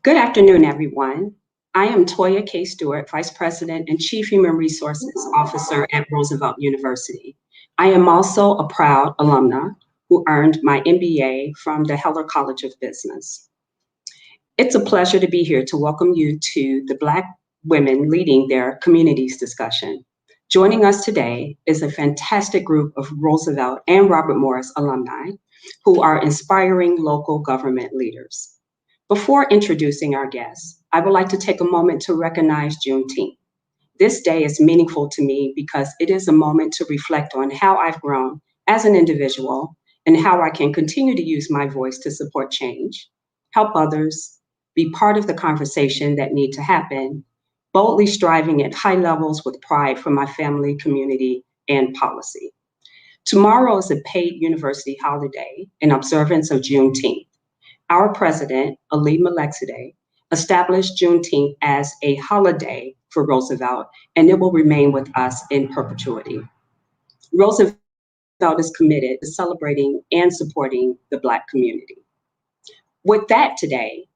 Good afternoon, everyone. I am Toya K. Stewart, Vice President and Chief Human Resources Officer at Roosevelt University. I am also a proud alumna who earned my MBA from the Heller College of Business. It's a pleasure to be here to welcome you to the Black women leading their communities discussion. Joining us today is a fantastic group of Roosevelt and Robert Morris alumni who are inspiring local government leaders. Before introducing our guests, I would like to take a moment to recognize Juneteenth. This day is meaningful to me because it is a moment to reflect on how I've grown as an individual and how I can continue to use my voice to support change, help others, be part of the conversation that need to happen, boldly striving at high levels with pride for my family, community, and policy. Tomorrow is a paid university holiday in observance of Juneteenth. Our president, Ali Malexide, established Juneteenth as a holiday for Roosevelt, and it will remain with us in perpetuity. Roosevelt is committed to celebrating and supporting the Black community. With that today,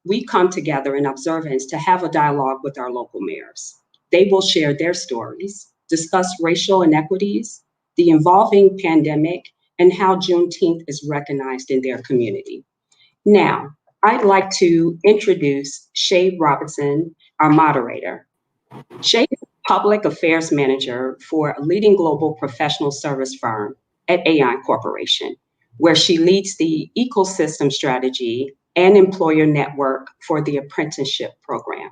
we come together in observance to have a dialogue with our local mayors. They will share their stories, discuss racial inequities, the evolving pandemic, and how Juneteenth is recognized in their community. Now, I'd like to introduce Shay Robertson, our moderator. Shay is Public Affairs Manager for a leading global professional service firm at Aon Corporation, where she leads the ecosystem strategy and employer network for the apprenticeship program.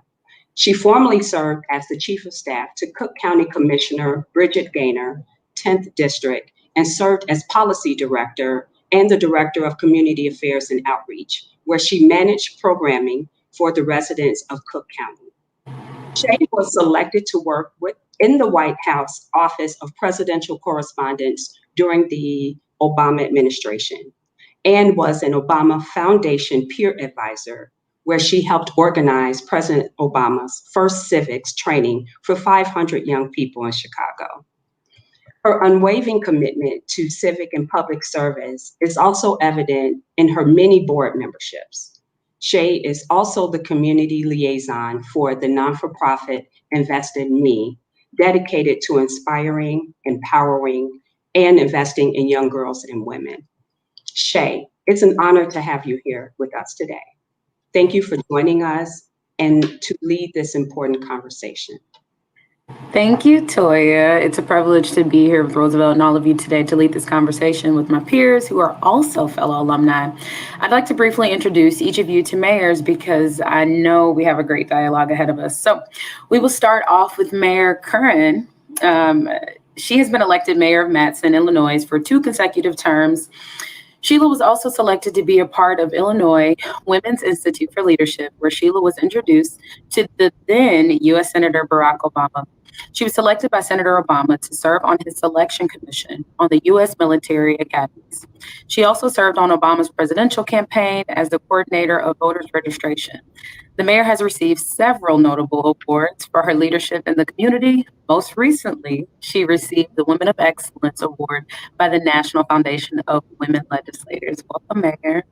She formerly served as the Chief of Staff to Cook County Commissioner Bridget Gaynor, 10th District, and served as Policy Director and the Director of Community Affairs and Outreach, where she managed programming for the residents of Cook County. Shay was selected to work in the White House Office of Presidential Correspondence during the Obama administration and was an Obama Foundation peer advisor, where she helped organize President Obama's first civics training for 500 young people in Chicago. Her unwavering commitment to civic and public service is also evident in her many board memberships. Shay is also the community liaison for the non-for-profit Invest in Me, dedicated to inspiring, empowering, and investing in young girls and women. Shay, it's an honor to have you here with us today. Thank you for joining us and to lead this important conversation. Thank you, Toya. It's a privilege to be here with Roosevelt and all of you today to lead this conversation with my peers who are also fellow alumni. I'd like to briefly introduce each of you to mayors because I know we have a great dialogue ahead of us. So we will start off with Mayor Currin. She has been elected mayor of Matteson, Illinois for 2 consecutive terms. Sheila was also selected to be a part of Illinois Women's Institute for Leadership, where Sheila was introduced to the then U.S. Senator Barack Obama. She was selected by Senator Obama to serve on his selection commission on the U.S. military academies. She also served on Obama's presidential campaign as the coordinator of voters registration. The mayor has received several notable awards for her leadership in the community. Most recently, she received the Women of Excellence Award by the National Foundation of Women Legislators. Welcome, Mayor.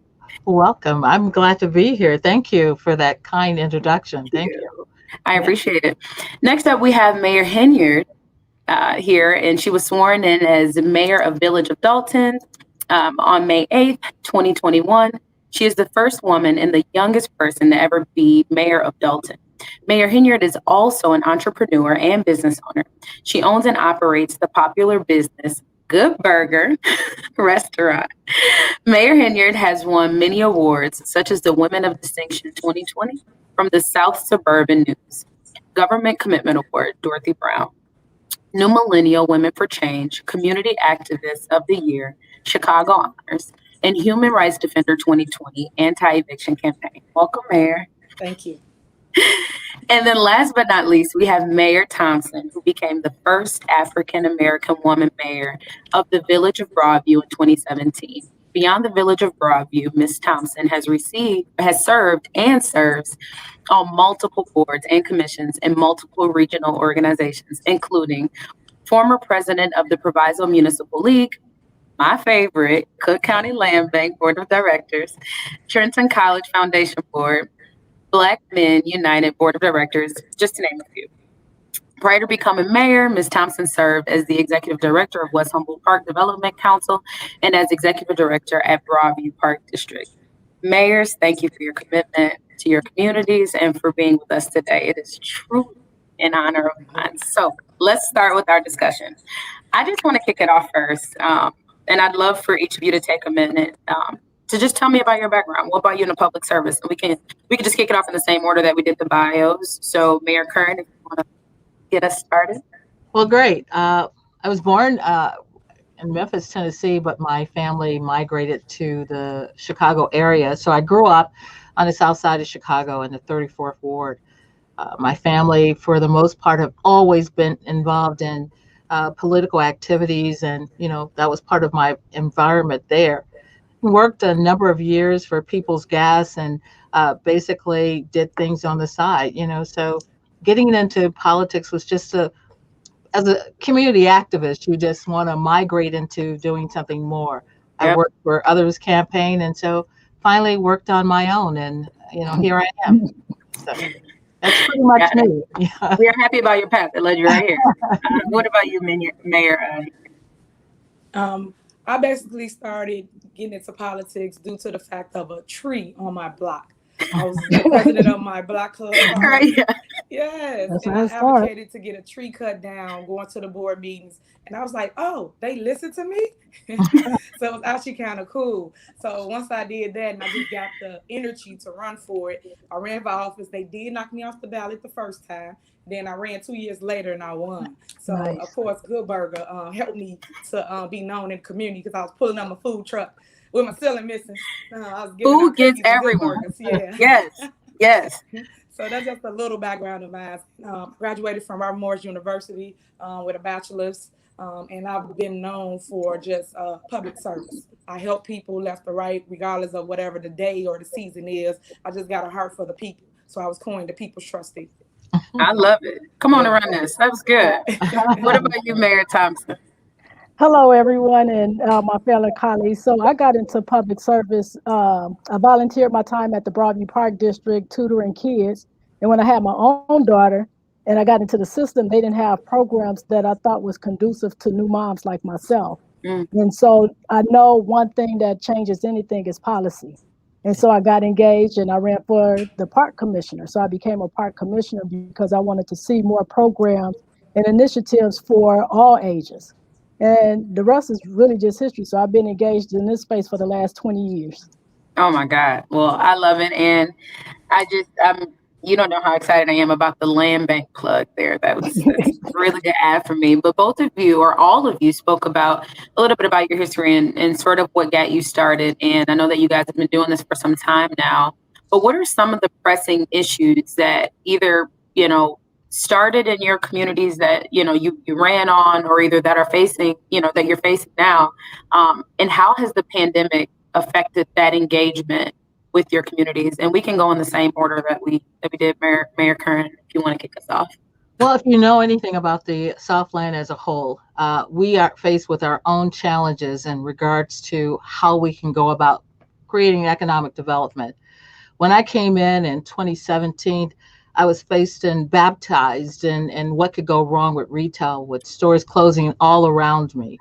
Welcome. I'm glad to be here. Thank you for that kind introduction. Thank you. I appreciate it. Next up, we have Mayor Henyard here, and she was sworn in as mayor of Village of Dolton on May 8th, 2021. She is the first woman and the youngest person to ever be mayor of Dolton. Mayor Henyard is also an entrepreneur and business owner. She owns and operates the popular business Good Burger restaurant. Mayor Henyard has won many awards, such as the Women of Distinction 2020 from the South Suburban News, Government Commitment Award, Dorothy Brown, New Millennial Women for Change, Community Activist of the Year, Chicago Honors, and Human Rights Defender 2020 Anti-Eviction Campaign. Welcome, Mayor. Thank you. And then last but not least, we have Mayor Thompson, who became the first African-American woman mayor of the Village of Broadview in 2017. Beyond the Village of Broadview, Ms. Thompson has served and serves on multiple boards and commissions in multiple regional organizations, including former president of the Proviso Municipal League, my favorite, Cook County Land Bank Board of Directors, Trenton College Foundation Board, Black Men United Board of Directors, just to name a few. Prior to becoming mayor, Ms. Thompson served as the executive director of West Humboldt Park Development Council and as executive director at Broadview Park District. Mayors, thank you for your commitment to your communities and for being with us today. It is truly an honor of mine. So let's start with our discussion. I just want to kick it off first, and I'd love for each of you to take a minute to just tell me about your background. What about you in the public service? We can just kick it off in the same order that we did the bios. So Mayor Currin, if you want to get us started. Well, great. I was born in Memphis, Tennessee, but my family migrated to the Chicago area. So I grew up on the south side of Chicago in the 34th Ward. My family, for the most part, have always been involved in political activities, and that was part of my environment there. Worked a number of years for People's Gas and basically did things on the side. So getting into politics was just as a community activist, you just want to migrate into doing something more. Yep. I worked for others' campaign, and so finally worked on my own, and here I am. So that's pretty much me. Yeah. We are happy about your path that led you right here. What about you, Mayor? I basically started getting into politics due to the fact of a tree on my block. I was the president of my block club. Right, yeah. Yes, and I advocated to get a tree cut down, going to the board meetings, and I was like, "Oh, they listen to me." So it was actually kind of cool. So once I did that, and I just got the energy to run for it, I ran for office. They did knock me off the ballot the first time. Then I ran 2 years later, and I won. So nice. Of course, Good Burger helped me to be known in the community because I was pulling up my food truck with my ceiling missing. I was food gets everyone. Yeah. Yes. So that's just a little background of mine. Graduated from Roosevelt University with a bachelor's, and I've been known for just public service. I help people left or right, regardless of whatever the day or the season is. I just got a heart for the people. So I was coined the People's Trustee. I love it. Come on around this. That was good. What about you, Mayor Thompson? Hello, everyone, and my fellow colleagues. So I got into public service. I volunteered my time at the Broadview Park District, tutoring kids. And when I had my own daughter and I got into the system, they didn't have programs that I thought was conducive to new moms like myself. And so I know one thing that changes anything is policy. And so I got engaged and I ran for the park commissioner. So I became a park commissioner because I wanted to see more programs and initiatives for all ages. And the rest is really just history. So I've been engaged in this space for the last 20 years. Oh my God. Well, I love it. And you don't know how excited I am about the land bank plug there. That's really good ad for me. But both of you, or all of you, spoke about a little bit about your history and sort of what got you started. And I know that you guys have been doing this for some time now. But what are some of the pressing issues that either, started in your communities that, you ran on, or either that are facing, that you're facing now? And how has the pandemic affected that engagement with your communities? And we can go in the same order that we did, Mayor Currin, if you want to kick us off. Well, if you know anything about the Southland as a whole, we are faced with our own challenges in regards to how we can go about creating economic development. When I came in 2017, I was faced and baptized in what could go wrong with retail, with stores closing all around me.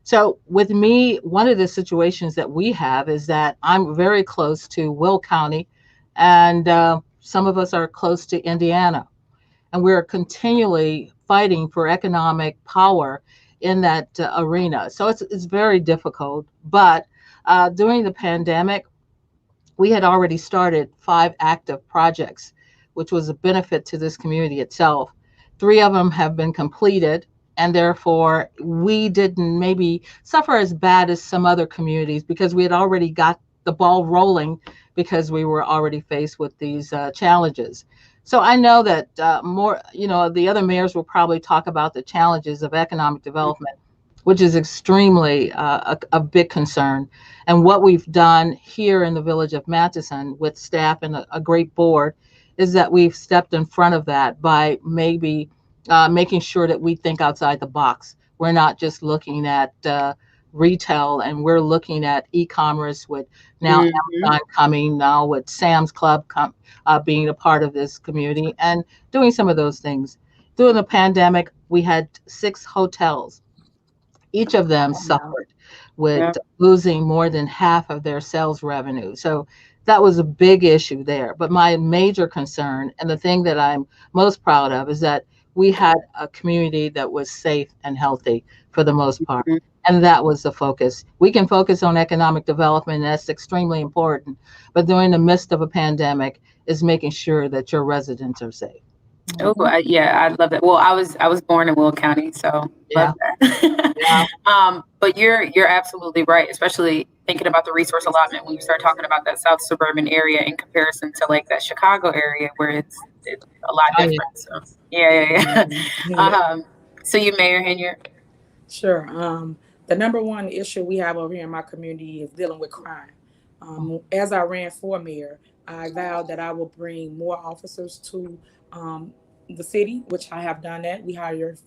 So with me, one of the situations that we have is that I'm very close to Will County, and some of us are close to Indiana. And we're continually fighting for economic power in that arena. So it's very difficult. But during the pandemic, we had already started 5 active projects, which was a benefit to this community itself. 3 of them have been completed. And therefore, we didn't maybe suffer as bad as some other communities because we had already got the ball rolling because we were already faced with these challenges. So I know that the other mayors will probably talk about the challenges of economic development, which is extremely a big concern. And what we've done here in the village of Matteson with staff and a great board is that we've stepped in front of that by maybe making sure that we think outside the box. We're not just looking at retail, and we're looking at e-commerce with now Amazon coming, now with Sam's Club being a part of this community and doing some of those things. During the pandemic, we had 6 hotels. Each of them suffered with losing more than half of their sales revenue. So that was a big issue there. But my major concern, and the thing that I'm most proud of, is that we had a community that was safe and healthy for the most part. And that was the focus. We can focus on economic development, and that's extremely important. But during the midst of a pandemic is making sure that your residents are safe. Oh, I love that. Well, I was born in Will County, so love that. But you're absolutely right, especially thinking about the resource allotment when you start talking about that South suburban area in comparison to like that Chicago area where it's a lot different. So so you, Mayor Henyard? Sure. The number one issue we have over here in my community is dealing with crime. As I ran for mayor, I vowed that I will bring more officers to the city, which I have done that. We hired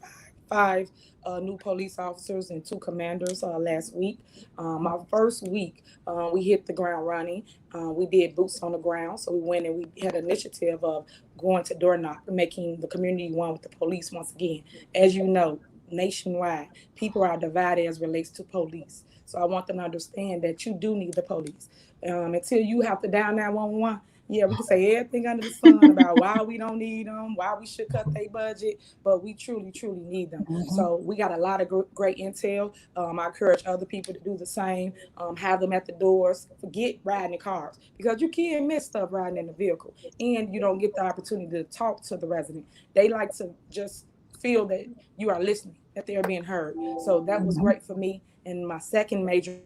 five new police officers and 2 commanders last week. My first week, we hit the ground running. We did boots on the ground. So we went and we had an initiative of going to door knock, making the community one with the police once again. As you know, nationwide, people are divided as relates to police. So I want them to understand that you do need the police. Until you have to dial 911, we can say everything under the sun about why we don't need them, why we should cut their budget, but we truly, truly need them. So we got a lot of great intel. I encourage other people to do the same, have them at the doors, forget riding in cars, because you can miss stuff riding in the vehicle, and you don't get the opportunity to talk to the resident. They like to just feel that you are listening, that they're being heard. So that was great for me. And my second major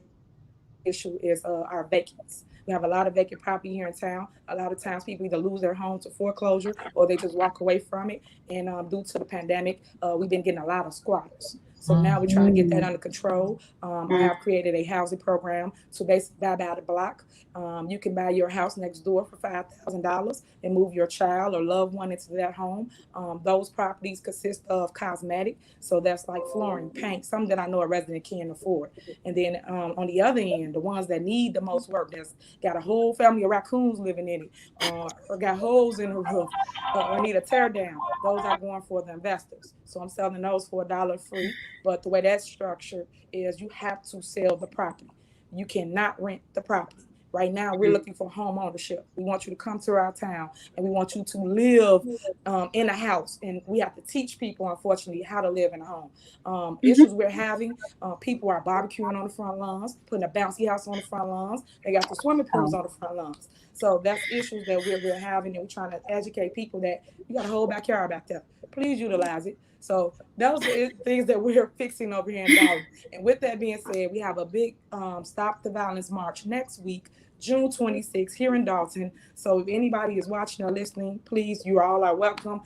issue is our vacancies. We have a lot of vacant property here in town. A lot of times people either lose their home to foreclosure or they just walk away from it. And due to the pandemic, we've been getting a lot of squatters. So now we're trying to get that under control. I have created a housing program to basically buy by the block. You can buy your house next door for $5,000 and move your child or loved one into that home. Those properties consist of cosmetic. So that's like flooring, paint, something that I know a resident can't afford. And then on the other end, the ones that need the most work, that's got a whole family of raccoons living in it, or got holes in the roof, or need a tear down. Those are going for the investors. So I'm selling those for $1 free. But the way that's structured is you have to sell the property. You cannot rent the property. Right now, we're looking for home ownership. We want you to come to our town, and we want you to live in a house. And we have to teach people, unfortunately, how to live in a home. Issues we're having, people are barbecuing on the front lawns, putting a bouncy house on the front lawns. They got the swimming pools on the front lawns. So that's issues that we're having, and we're trying to educate people that you got a whole backyard back there. Please utilize it. So those are things that we're fixing over here in Dolton. And with that being said, we have a big Stop the Violence March next week, June 26th, here in Dolton. So if anybody is watching or listening, please, you all are welcome.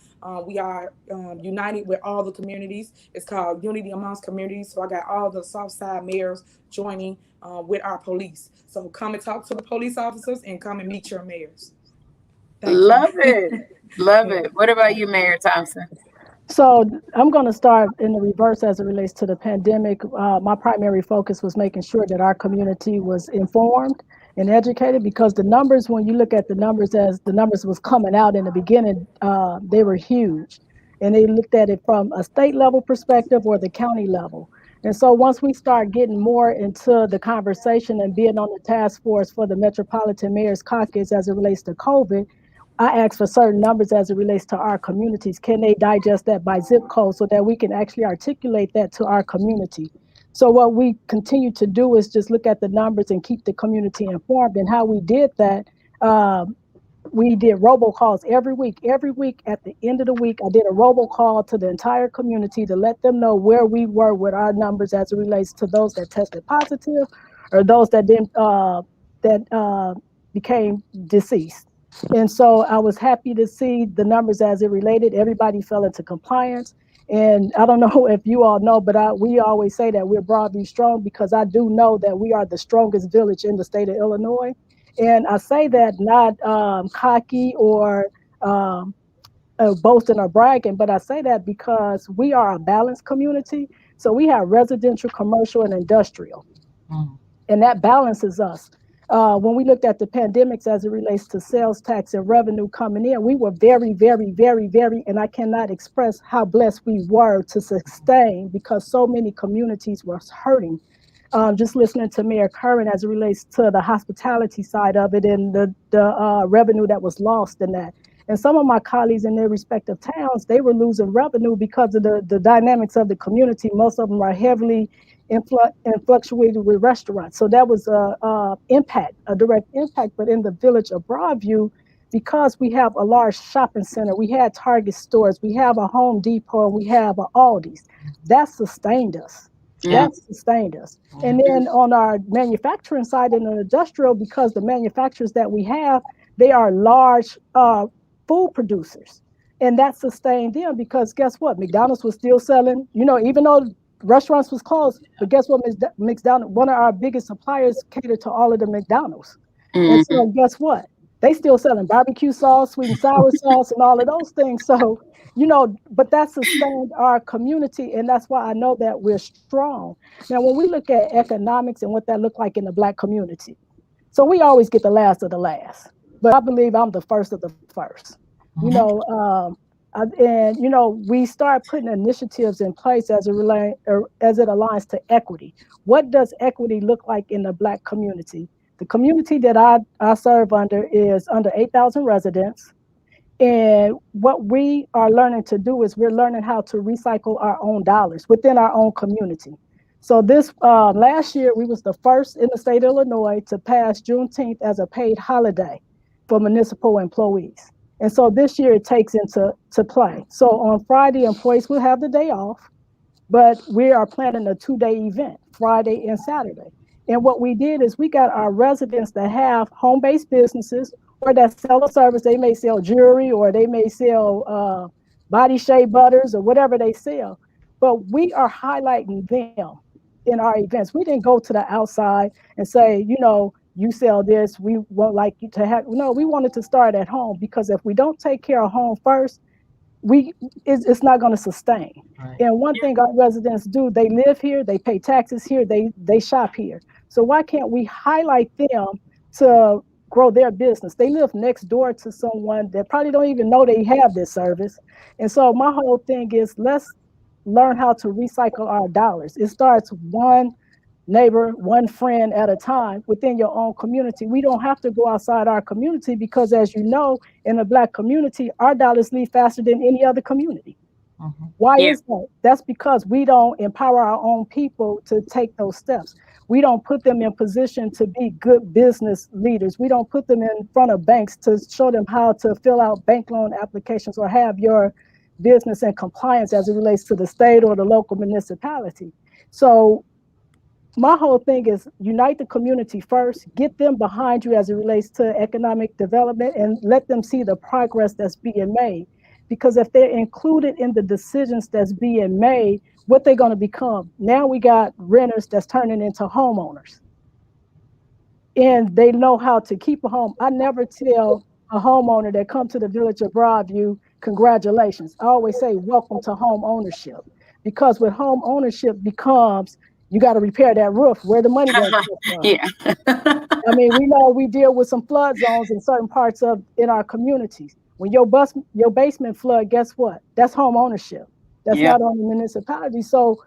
We are united with all the communities. It's called Unity Amongst Communities. So I got all the Southside mayors joining with our police. So come and talk to the police officers and come and meet your mayors. Love it. Love it. What about you, Mayor Thompson? So I'm going to start in the reverse as it relates to the pandemic. My primary focus was making sure that our community was informed and educated, because the numbers, when you look at the numbers as the numbers was coming out in the beginning, they were huge. And they looked at it from a state level perspective or the county level. And so once we start getting more into the conversation and being on the task force for the Metropolitan Mayor's Caucus as it relates to COVID, I asked for certain numbers as it relates to our communities. Can they digest that by zip code so that we can actually articulate that to our community? So what we continue to do is just look at the numbers and keep the community informed. And how we did that, we did robocalls every week. Every week at the end of the week, I did a robocall to the entire community to let them know where we were with our numbers as it relates to those that tested positive or those that didn't became deceased. And so I was happy to see the numbers as it related. Everybody fell into compliance. And I don't know if you all know, but we always say that we're Broadview strong, because I do know that we are the strongest village in the state of Illinois. And I say that not cocky or boasting or bragging, but I say that because we are a balanced community. So we have residential, commercial, and industrial. And that balances us. When we looked at the pandemics as it relates to sales tax and revenue coming in, we were very, very, very, very, and I cannot express how blessed we were to sustain, because so many communities were hurting. Just listening to Mayor Currin as it relates to the hospitality side of it and the revenue that was lost in that. And some of my colleagues in their respective towns, they were losing revenue because of the dynamics of the community. Most of them are heavily fluctuated with restaurants. So that was a direct impact. But in the village of Broadview, because we have a large shopping center, we had Target stores, we have a Home Depot, we have a Aldi's, that sustained us. Yeah. That sustained us. And then on our manufacturing side and the industrial, because the manufacturers that we have, they are large food producers. And that sustained them, because guess what? McDonald's was still selling, even though restaurants was closed, but guess what? McDonald's, one of our biggest suppliers, catered to all of the McDonald's. And so guess what? They still selling barbecue sauce, sweet and sour sauce, and all of those things. So, but that sustained our community, and that's why I know that we're strong. Now, when we look at economics and what that looked like in the Black community, so we always get the last of the last, but I believe I'm the first of the first. We start putting initiatives in place as it aligns to equity. What does equity look like in the Black community? The community that I serve under is under 8,000 residents. And what we are learning to do is we're learning how to recycle our own dollars within our own community. So this last year, we was the first in the state of Illinois to pass Juneteenth as a paid holiday for municipal employees. And so this year it takes into play. So on Friday, employees will have the day off, but we are planning a 2-day event, Friday and Saturday. And what we did is we got our residents that have home-based businesses or that sell a service. They may sell jewelry, or they may sell body shea butters, or whatever they sell. But we are highlighting them in our events. We didn't go to the outside and say, you sell this, we won't like you to have. No, we wanted to start at home, because if we don't take care of home first, it's not going to sustain. Right. And one thing our residents do, they live here, they pay taxes here, they shop here. So why can't we highlight them to grow their business? They live next door to someone that probably don't even know they have this service. And so my whole thing is, let's learn how to recycle our dollars. It starts one neighbor, one friend at a time within your own community. We don't have to go outside our community, because as you know, in the Black community, our dollars leave faster than any other community. Why is that? That's because we don't empower our own people to take those steps. We don't put them in position to be good business leaders. We don't put them in front of banks to show them how to fill out bank loan applications or have your business in compliance as it relates to the state or the local municipality. So my whole thing is unite the community first, get them behind you as it relates to economic development, and let them see the progress that's being made. Because if they're included in the decisions that's being made, what they're going to become. Now we got renters that's turning into homeowners. And they know how to keep a home. I never tell a homeowner that come to the village of Broadview, congratulations. I always say, welcome to home ownership. Because with home ownership becomes, you got to repair that roof. Where the money going to come from? Yeah. I mean, we know we deal with some flood zones in certain parts in our communities. When your basement flood, guess what? That's home ownership. That's not on the municipality. So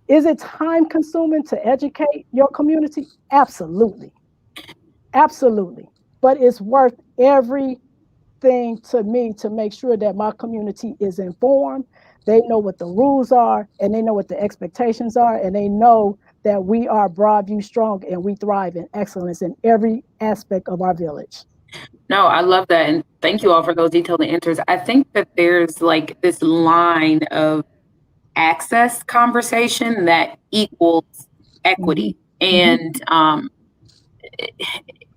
is it time consuming to educate your community? Absolutely. Absolutely. But it's worth everything to me to make sure that my community is informed. They know what the rules are, and they know what the expectations are, and they know that we are Broadview strong and we thrive in excellence in every aspect of our village. No, I love that. And thank you all for those detailed answers. I think that there's like this line of access conversation that equals equity. And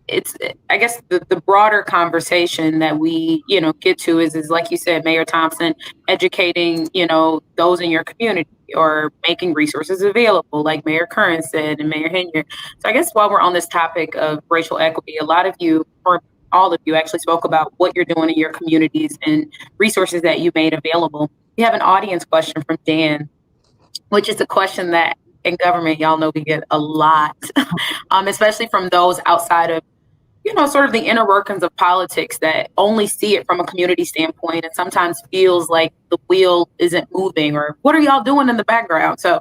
it's, I guess the broader conversation that we, get to is like you said, Mayor Thompson, educating, those in your community, or making resources available, like Mayor Currin said, and Mayor Henyard. So I guess while we're on this topic of racial equity, a lot of you, or all of you, actually spoke about what you're doing in your communities and resources that you made available. We have an audience question from Dan. which is a question that in government, y'all know we get a lot, especially from those outside of, sort of the inner workings of politics that only see it from a community standpoint and sometimes feels like the wheel isn't moving or what are y'all doing in the background? So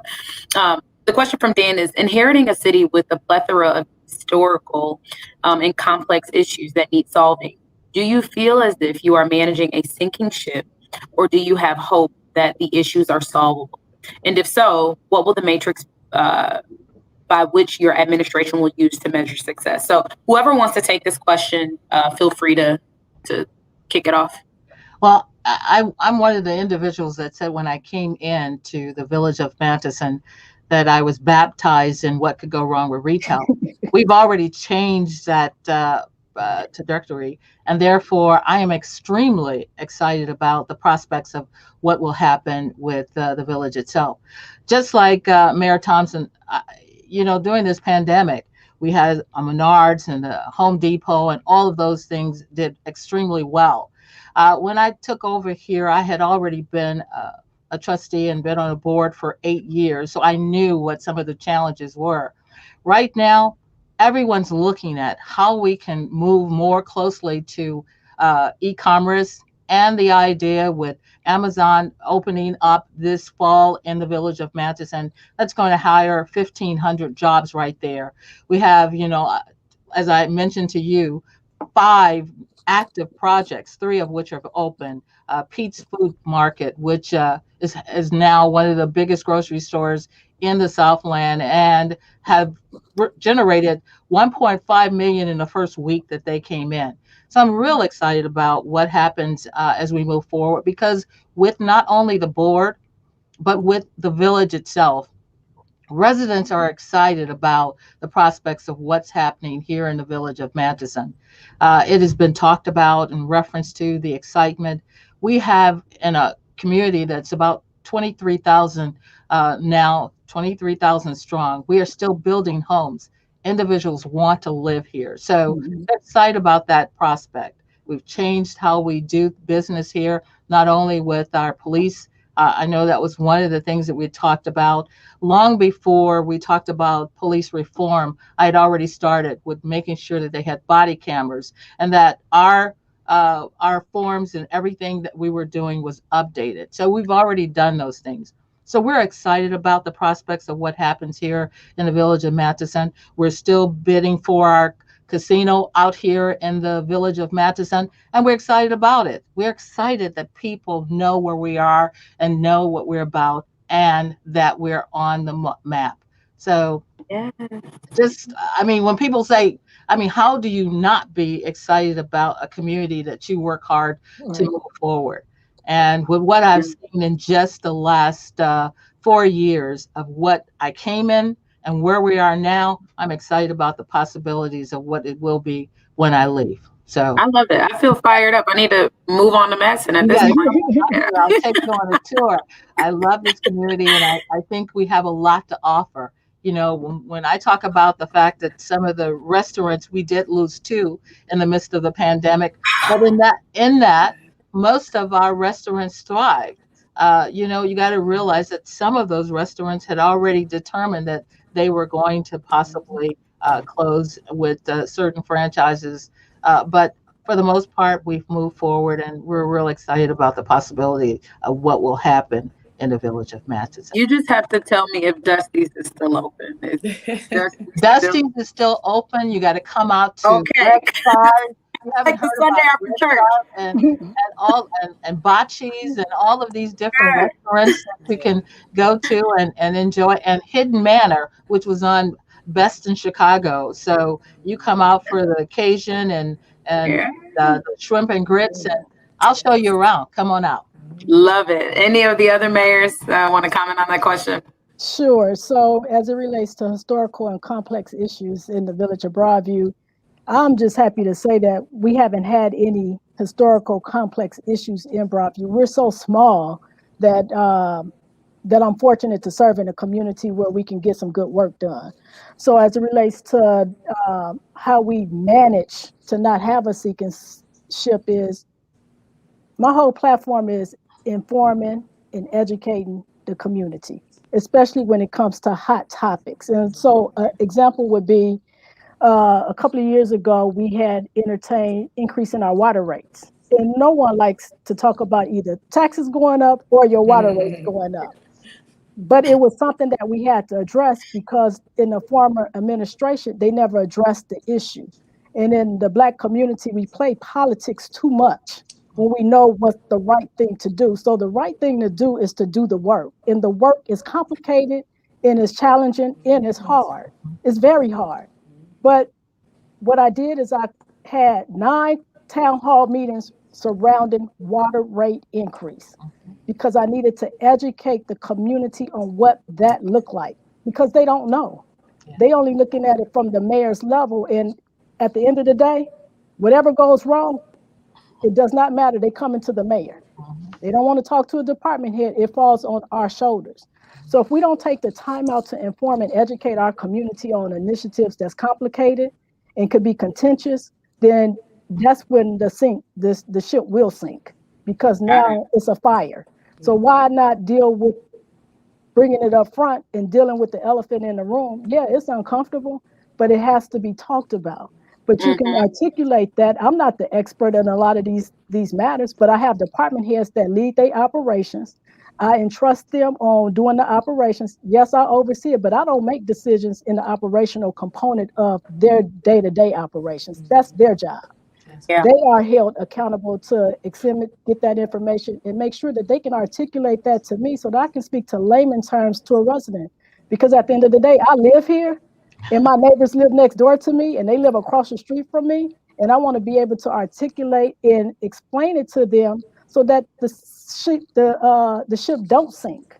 the question from Dan is, inheriting a city with a plethora of historical and complex issues that need solving, do you feel as if you are managing a sinking ship, or do you have hope that the issues are solvable? And if so, what will the matrix by which your administration will use to measure success? So whoever wants to take this question, feel free to kick it off. Well, I'm one of the individuals that said when I came into the village of Matteson that I was baptized in what could go wrong with retail. We've already changed that trajectory, and therefore I am extremely excited about the prospects of what will happen with the village itself. Just like Mayor Thompson, during this pandemic, we had a Menards and a Home Depot, and all of those things did extremely well. When I took over here, I had already been a trustee and been on a board for 8 years, so I knew what some of the challenges were. Right now, everyone's looking at how we can move more closely to e-commerce, and the idea with Amazon opening up this fall in the village of Matteson, that's going to hire 1,500 jobs right there. We have, as I mentioned to you, 5 active projects, 3 of which are open. Pete's Food Market, which is now one of the biggest grocery stores in the Southland, and have generated $1.5 million in the first week that they came in. So I'm real excited about what happens as we move forward, because with not only the board, but with the village itself, residents are excited about the prospects of what's happening here in the village of Matteson. It has been talked about in reference to the excitement. We have in a community that's about 23,000 now, 23,000 strong. We are still building homes. Individuals want to live here. So excited about that prospect. We've changed how we do business here, not only with our police. I know that was one of the things that we talked about long before we talked about police reform. I had already started with making sure that they had body cameras, and that our forms and everything that we were doing was updated. So we've already done those things. So we're excited about the prospects of what happens here in the village of Matteson. We're still bidding for our casino out here in the village of Matteson, and we're excited about it. We're excited that people know where we are and know what we're about, and that we're on the map. So when people say, how do you not be excited about a community that you work hard to move forward? And with what I've seen in just the last 4 years of what I came in and where we are now, I'm excited about the possibilities of what it will be when I leave. So I love it. I feel fired up. I need to move on to Matteson at this point. I'll take you on a tour. I love this community, and I think we have a lot to offer. When I talk about the fact that some of the restaurants we did lose 2 in the midst of the pandemic, but in that most of our restaurants thrived. You got to realize that some of those restaurants had already determined that they were going to possibly close with certain franchises. But for the most part, we've moved forward, and we're real excited about the possibility of what will happen in the village of Matteson. You just have to tell me if Dusty's is still open. Dusty's is still open. You got to come out to okay. You haven't heard Sunday after church and Bocce's and all of these different restaurants that we can go to and enjoy, and Hidden Manor, which was on Best in Chicago. So you come out for the occasion and the shrimp and grits, and I'll show you around. Come on out. Love it. Any of the other mayors want to comment on that question? Sure. So as it relates to historical and complex issues in the village of Broadview, I'm just happy to say that we haven't had any historical complex issues in Broadview. We're so small that I'm fortunate to serve in a community where we can get some good work done. So as it relates to how we manage to not have a sinking ship, is my whole platform is informing and educating the community. especially when it comes to hot topics. And so an example would be a couple of years ago, we had entertained increasing our water rates. And no one likes to talk about either taxes going up or your water rates going up. But it was something that we had to address because in the former administration, they never addressed the issue. And in the Black community, we play politics too much when we know what's the right thing to do. So the right thing to do is to do the work. And the work is complicated and it's challenging and it's hard. It's very hard. But what I did is I had 9 town hall meetings surrounding water rate increase because I needed to educate the community on what that looked like because they don't know. They only looking at it from the mayor's level. And at the end of the day, whatever goes wrong, it does not matter. They come into the mayor. They don't want to talk to a department head. It falls on our shoulders. So if we don't take the time out to inform and educate our community on initiatives that's complicated and could be contentious, then that's when the ship will sink because now it's a fire. So why not deal with bringing it up front and dealing with the elephant in the room? Yeah, it's uncomfortable, but it has to be talked about. But you can articulate that. I'm not the expert in a lot of these matters, but I have department heads that lead their operations. I entrust them on doing the operations. Yes, I oversee it, but I don't make decisions in the operational component of their day-to-day operations. That's their job. Yeah. They are held accountable to get that information and make sure that they can articulate that to me so that I can speak to layman terms to a resident. Because at the end of the day, I live here and my neighbors live next door to me and they live across the street from me. And I want to be able to articulate and explain it to them so that the ship don't sink.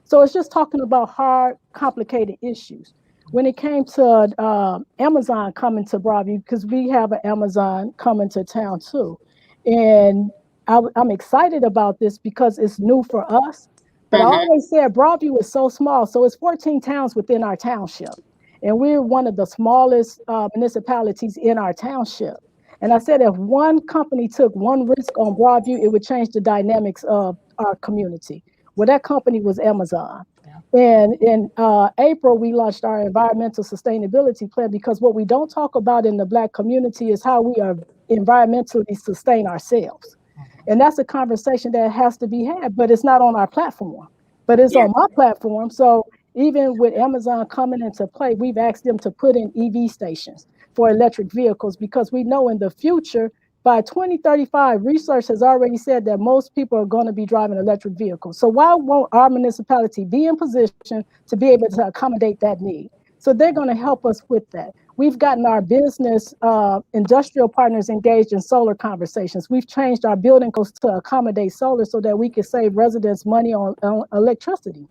So it's just talking about hard, complicated issues. When it came to Amazon coming to Broadview, because we have an Amazon coming to town too. And I'm excited about this because it's new for us. But I always said Broadview is so small. So it's 14 towns within our township. And we're one of the smallest municipalities in our township. And I said, if one company took one risk on Broadview, it would change the dynamics of our community. Well, that company was Amazon. And in April, we launched our environmental sustainability plan because what we don't talk about in the Black community is how we are environmentally sustain ourselves. And that's a conversation that has to be had, but it's not on our platform, but it's on my platform. So even with Amazon coming into play, we've asked them to put in EV stations for electric vehicles because we know in the future, by 2035, research has already said that most people are going to be driving electric vehicles. So why won't our municipality be in position to be able to accommodate that need? So they're going to help us with that. We've gotten our business industrial partners engaged in solar conversations. We've changed our building codes to accommodate solar so that we can save residents money on electricity.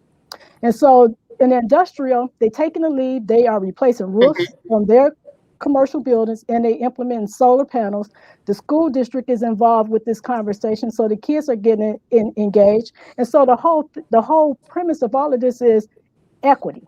And so in industrial, they're taking the lead. They are replacing roofs on their commercial buildings and they implement solar panels. The school district is involved with this conversation, so the kids are getting engaged. And so the whole premise of all of this is equity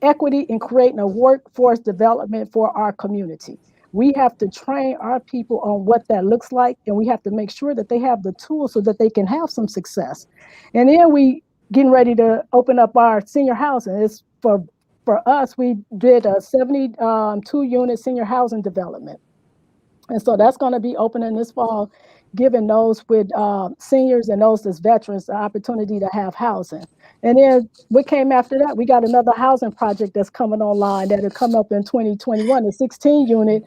in creating a workforce development for our community. We have to train our people on what that looks like, and we have to make sure that they have the tools so that they can have some success. And then we getting ready to open up our senior housing. It's for us, we did a 72-unit senior housing development. And so that's going to be opening this fall, giving those with seniors and those as veterans the opportunity to have housing. And then what came after that, we got another housing project that's coming online that'll come up in 2021, a 16-unit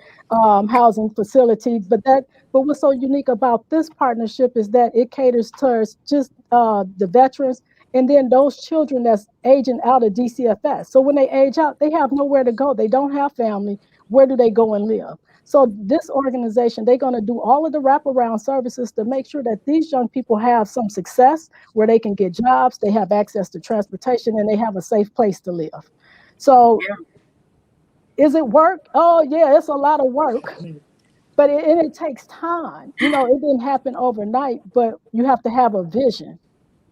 housing facility. But what's so unique about this partnership is that it caters towards just the veterans and then those children that's aging out of DCFS. So when they age out, they have nowhere to go. They don't have family. Where do they go and live? So this organization, they're going to do all of the wraparound services to make sure that these young people have some success where they can get jobs, they have access to transportation, and they have a safe place to live. So is it work? Oh, yeah, it's a lot of work. But it takes time. You know, it didn't happen overnight, but you have to have a vision.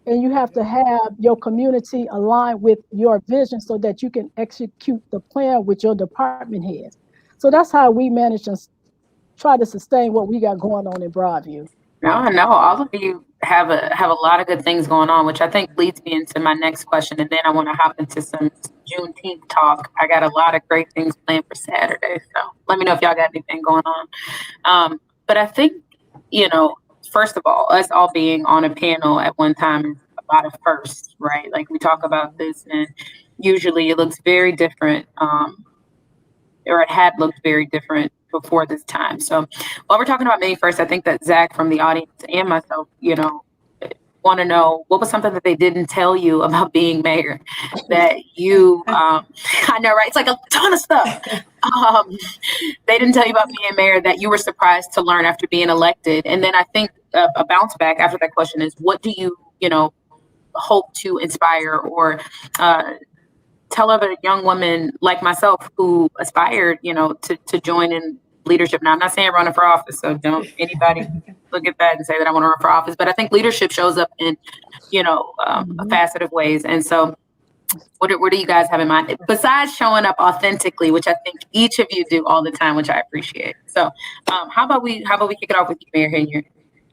And you have to have your community aligned with your vision so that you can execute the plan with your department heads. So that's how we manage to try to sustain what we got going on in Broadview. No, all of you have a lot of good things going on, which I think leads me into my next question, and then I want to hop into some Juneteenth talk. I got a lot of great things planned for Saturday, so let me know if y'all got anything going on. But I think, first of all, us all being on a panel at one time is a lot of firsts, right? Like we talk about this, and usually it looks very different, or it had looked very different before this time. So while we're talking about May 1st, I think that Zach from the audience and myself, want to know what was something that they didn't tell you about being mayor that you, I know, right? It's like a ton of stuff. They didn't tell you about being mayor that you were surprised to learn after being elected. And then I think a bounce back after that question is, what do you, hope to inspire or tell other young women like myself who aspired, to join in leadership. Now, I'm not saying running for office, so don't anybody look at that and say that I want to run for office. But I think leadership shows up in, a facet of ways. And so what do you guys have in mind? Besides showing up authentically, which I think each of you do all the time, which I appreciate. So how about we kick it off with you, Mayor Henyard?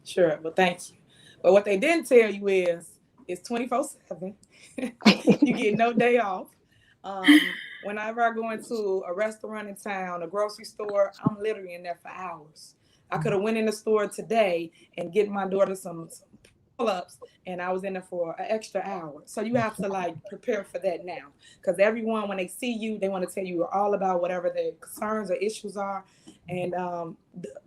Sure. Well, thank you. But what they didn't tell you is it's 24/7. You get no day off. Whenever I go into a restaurant in town, a grocery store, I'm literally in there for hours. I could have went in the store today and get my daughter some pull-ups, and I was in there for an extra hour. So you have to prepare for that now, because everyone, when they see you, they want to tell you all about whatever their concerns or issues are. And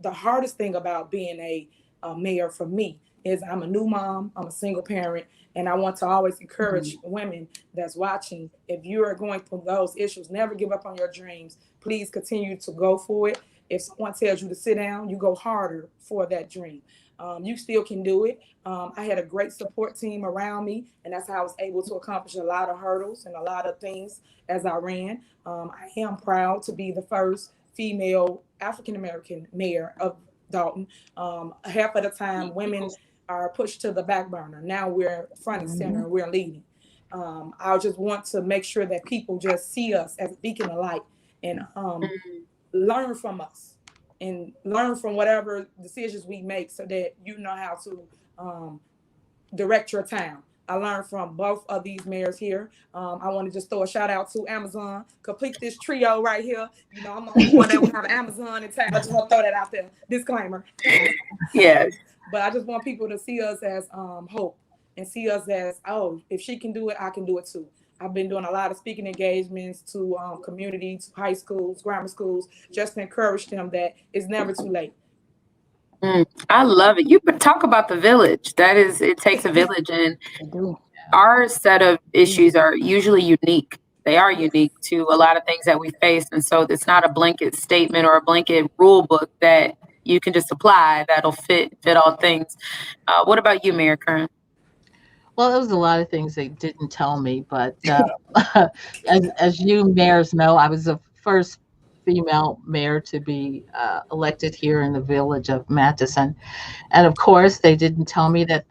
the hardest thing about being a mayor for me is I'm a new mom, I'm a single parent, and I want to always encourage women that's watching, if you are going through those issues, never give up on your dreams. Please continue to go for it. If someone tells you to sit down, you go harder for that dream. You still can do it. I had a great support team around me, and that's how I was able to accomplish a lot of hurdles and a lot of things as I ran. I am proud to be the first female African-American mayor of Dolton. Half of the time, women are pushed to the back burner. Now we're front and center, and we're leading. I just want to make sure that people just see us as a beacon of light and learn from us and learn from whatever decisions we make, so that you know how to direct your town. I learned from both of these mayors here. I want to just throw a shout out to Amazon. Complete this trio right here. I'm the only one that will have Amazon in town. I just want to throw that out there. Disclaimer. Yeah. But I just want people to see us as hope, and see us as, oh, if she can do it, I can do it too. I've been doing a lot of speaking engagements to community, to high schools, grammar schools, just to encourage them that it's never too late. I love it. You talk about the village. It takes a village, and our set of issues are usually unique. They are unique to a lot of things that we face. And so it's not a blanket statement or a blanket rule book that you can just apply that'll fit all things. What about you, Mayor Currin? Well, there was a lot of things they didn't tell me, but as you mayors know, I was the first female mayor to be elected here in the village of Matteson. And of course, they didn't tell me that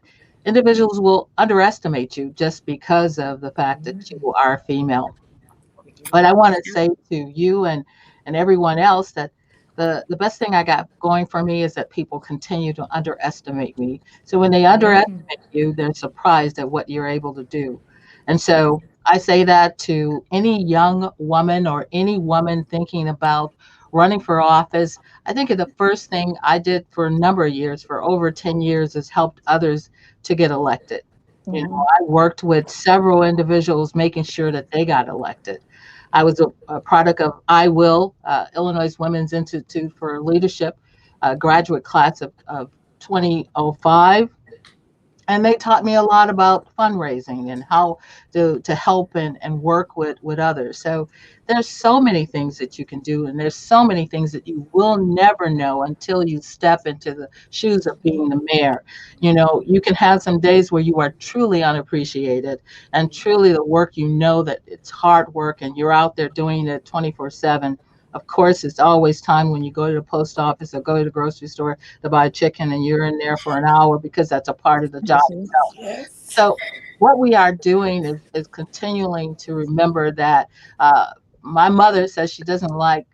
individuals will underestimate you just because of the fact that you are a female. But I want to say to you and everyone else that the best thing I got going for me is that people continue to underestimate me. So when they underestimate you, they're surprised at what you're able to do. And so I say that to any young woman or any woman thinking about running for office. I think the first thing I did for a number of years, for over 10 years, is helped others to get elected. I worked with several individuals making sure that they got elected. I was a product of I Will, Illinois Women's Institute for Leadership, graduate class of 2005. And they taught me a lot about fundraising and how to help and work with others. So there's so many things that you can do, and there's so many things that you will never know until you step into the shoes of being the mayor. You can have some days where you are truly unappreciated, and truly the work, that it's hard work and you're out there doing it 24/7. Of course, it's always time when you go to the post office or go to the grocery store to buy chicken, and you're in there for an hour because that's a part of the job itself. Yes. So what we are doing is continuing to remember that my mother says she doesn't like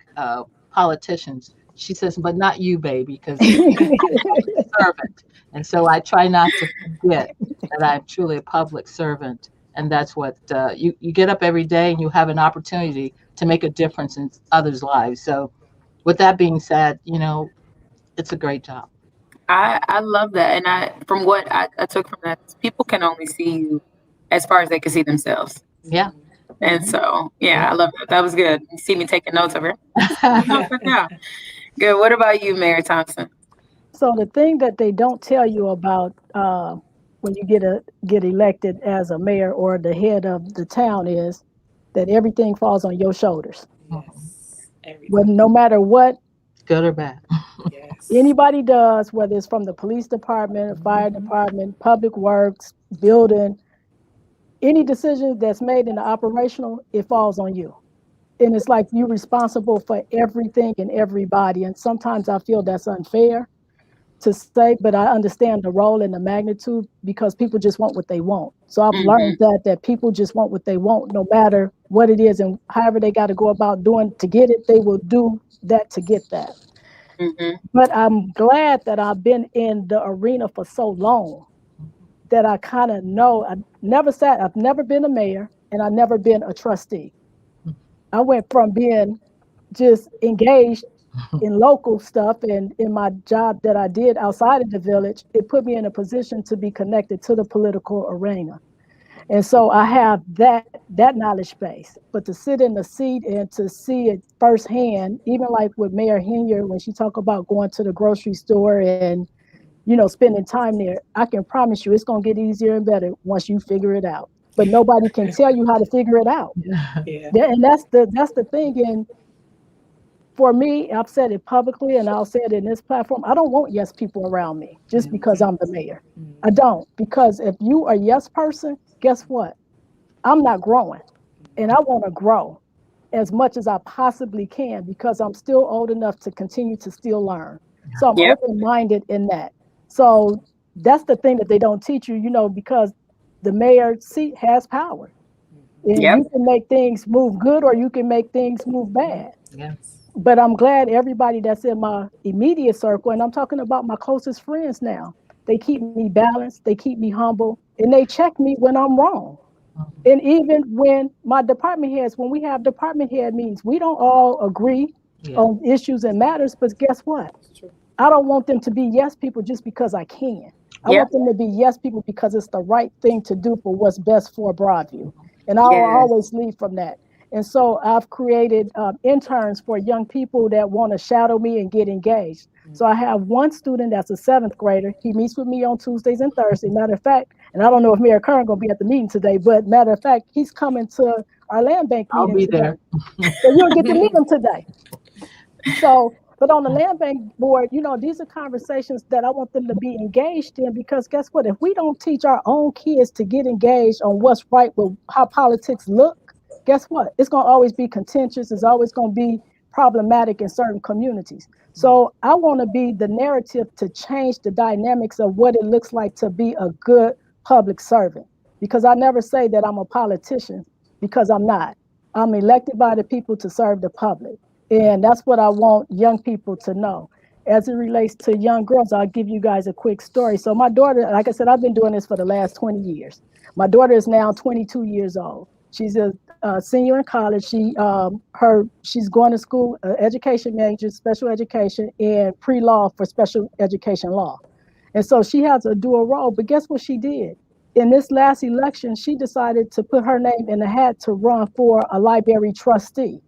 politicians. she says, but not you, baby, because you're a servant. And so I try not to forget that I'm truly a public servant. And that's what you get up every day and you have an opportunity to make a difference in others' lives. So with that being said, it's a great job. I love that. And from what I took from that, people can only see you as far as they can see themselves. Yeah. And so, I love that. That was good. You see me taking notes over here. Good. What about you, Mayor Thompson? So the thing that they don't tell you about when you get elected as a mayor or the head of the town is that everything falls on your shoulders. Yes. Well, no matter what, good or bad, anybody does, whether it's from the police department, fire department, public works, building, any decision that's made in the operational, it falls on you. And it's like you're responsible for everything and everybody. And sometimes I feel that's unfair to say, but I understand the role and the magnitude because people just want what they want. So I've learned that people just want what they want, no matter what it is, and however they got to go about doing to get it, they will do that to get that. But I'm glad that I've been in the arena for so long that I kind of know. I've never been a mayor, and I've never been a trustee. I went from being just engaged in local stuff, and in my job that I did outside of the village, it put me in a position to be connected to the political arena. And so I have that knowledge base, but to sit in the seat and to see it firsthand, even like with Mayor Henyard, when she talk about going to the grocery store and, spending time there, I can promise you it's going to get easier and better once you figure it out. But nobody can tell you how to figure it out. And that's the thing. And for me, I've said it publicly and I'll say it in this platform. I don't want yes people around me just because I'm the mayor. I don't, because if you are a yes person, guess what? I'm not growing, and I want to grow as much as I possibly can because I'm still old enough to continue to still learn. So I'm open-minded in that. So that's the thing that they don't teach you, because the mayor seat has power. And you can make things move good or you can make things move bad. But I'm glad everybody that's in my immediate circle, and I'm talking about my closest friends now, they keep me balanced, they keep me humble, and they check me when I'm wrong. And even when my department heads, when we have department head meetings, we don't all agree on issues and matters, but guess what? I don't want them to be yes people just because I can. I want them to be yes people because it's the right thing to do for what's best for Broadview. And I'll always lead from that. And so I've created interns for young people that want to shadow me and get engaged. So I have one student that's a 7th grader. He meets with me on Tuesdays and Thursdays. Matter of fact, and I don't know if Mayor Currin going to be at the meeting today, but matter of fact, he's coming to our land bank meeting. I'll be today. there. So you'll get to meet him today. So, but on the land bank board, these are conversations that I want them to be engaged in, because guess what? If we don't teach our own kids to get engaged on what's right with how politics look, guess what? It's going to always be contentious. It's always going to be problematic in certain communities. So I want to be the narrative to change the dynamics of what it looks like to be a good public servant, because I never say that I'm a politician, because I'm not. I'm elected by the people to serve the public. And that's what I want young people to know. As it relates to young girls, I'll give you guys a quick story. So my daughter, like I said, I've been doing this for the last 20 years. My daughter is now 22 years old. She's a senior in college. She's going to school, education major, special education, and pre-law for special education law. And so she has a dual role. But guess what she did? In this last election, she decided to put her name in the hat to run for a library trustee,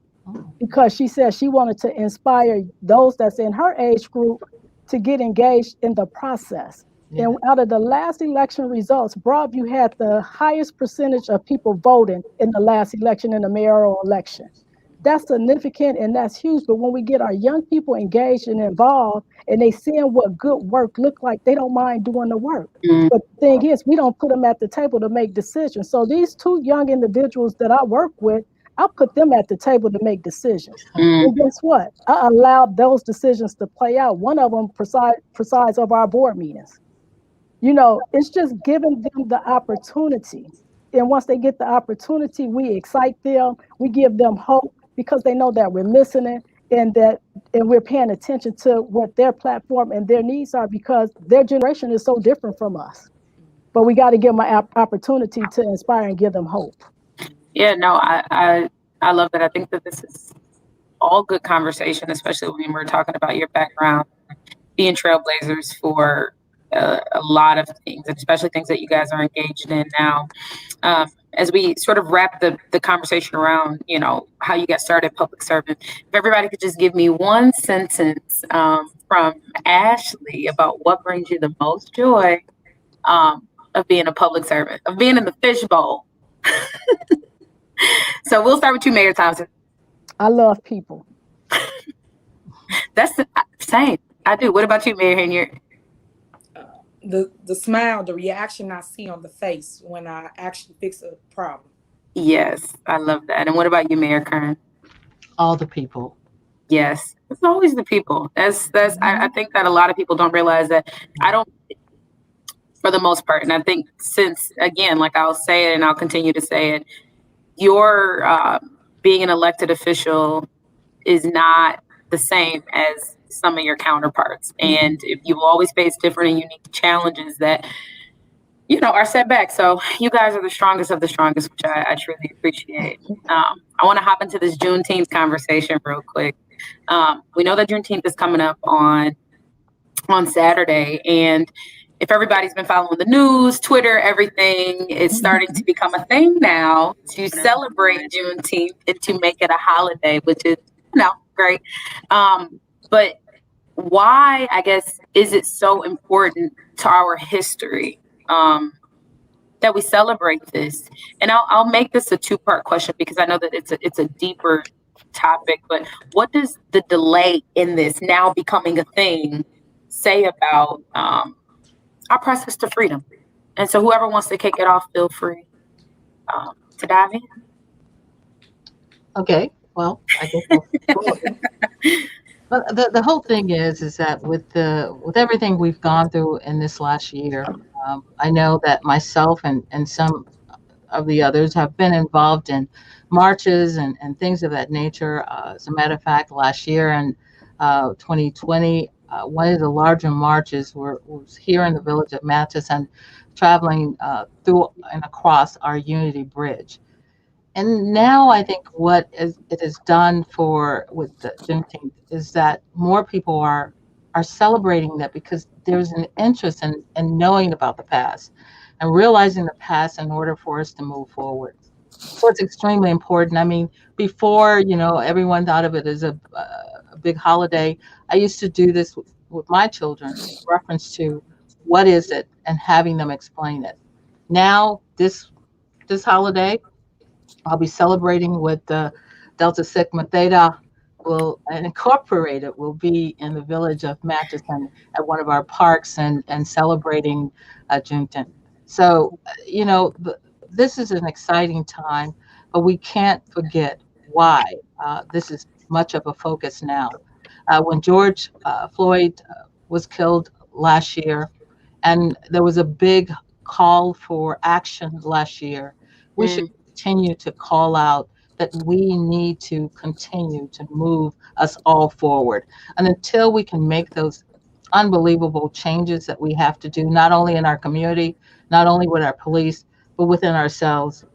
because she said she wanted to inspire those that's in her age group to get engaged in the process. And out of the last election results, Broadview had the highest percentage of people voting in the last election, in the mayoral election. That's significant and that's huge. But when we get our young people engaged and involved and they seeing what good work look like, they don't mind doing the work. But the thing is, we don't put them at the table to make decisions. So these 2 young individuals that I work with, I put them at the table to make decisions. And guess what? I allowed those decisions to play out. One of them presides over our board meetings. It's just giving them the opportunity. And once they get the opportunity, we excite them, we give them hope, because they know that we're listening and we're paying attention to what their platform and their needs are, because their generation is so different from us. But we got to give them an opportunity to inspire and give them hope. Yeah, no, I love that. I think that this is all good conversation, especially when we're talking about your background, being trailblazers for a lot of things, especially things that you guys are engaged in now. As we sort of wrap the conversation around, you know, how you got started public service, if everybody could just give me one sentence from Ashley about what brings you the most joy of being a public servant, of being in the fishbowl. So we'll start with you, Mayor Thompson. I love people. That's the same. I do. What about you, Mayor Henyard? The smile, the reaction I see on the face when I actually fix a problem. Yes, I love that. And what about you, Mayor Currin? All the people. Yes, it's always the people. I think that a lot of people don't realize that. I don't, for the most part. And I think since, again, like I'll say it and I'll continue to say it, your being an elected official is not the same as some of your counterparts. And if you will always face different and unique challenges that, you know, are setbacks. So you guys are the strongest of the strongest, which I truly appreciate. I want to hop into this Juneteenth conversation real quick. We know that Juneteenth is coming up on Saturday, and if everybody's been following the news, Twitter, everything, it's starting to become a thing now to celebrate Juneteenth and to make it a holiday, which is, you know, great. But why, I guess, is it so important to our history that we celebrate this? And I'll make this a two-part question because I know that it's a deeper topic, but what does the delay in this now becoming a thing say about our process to freedom? And so whoever wants to kick it off, feel free to dive in. Okay, well, I guess but the whole thing is that with everything we've gone through in this last year, I know that myself and some of the others have been involved in marches and things of that nature. As a matter of fact, last year in 2020, one of the larger marches was here in the village of Matteson, traveling through and across our Unity Bridge. And now I think what it has done with the Juneteenth is that more people are celebrating that, because there's an interest in knowing about the past and realizing the past in order for us to move forward. So it's extremely important. I mean, before, you know, everyone thought of it as a big holiday. I used to do this with my children in reference to what is it and having them explain it. Now, this holiday, I'll be celebrating with Delta Sigma Theta Incorporated will be in the village of Matteson at one of our parks and celebrating Juneteenth. So, you know, this is an exciting time, but we can't forget why this is much of a focus now. When George Floyd was killed last year, and there was a big call for action last year, we should continue to call out that we need to continue to move us all forward. And until we can make those unbelievable changes that we have to do, not only in our community, not only with our police, but within ourselves,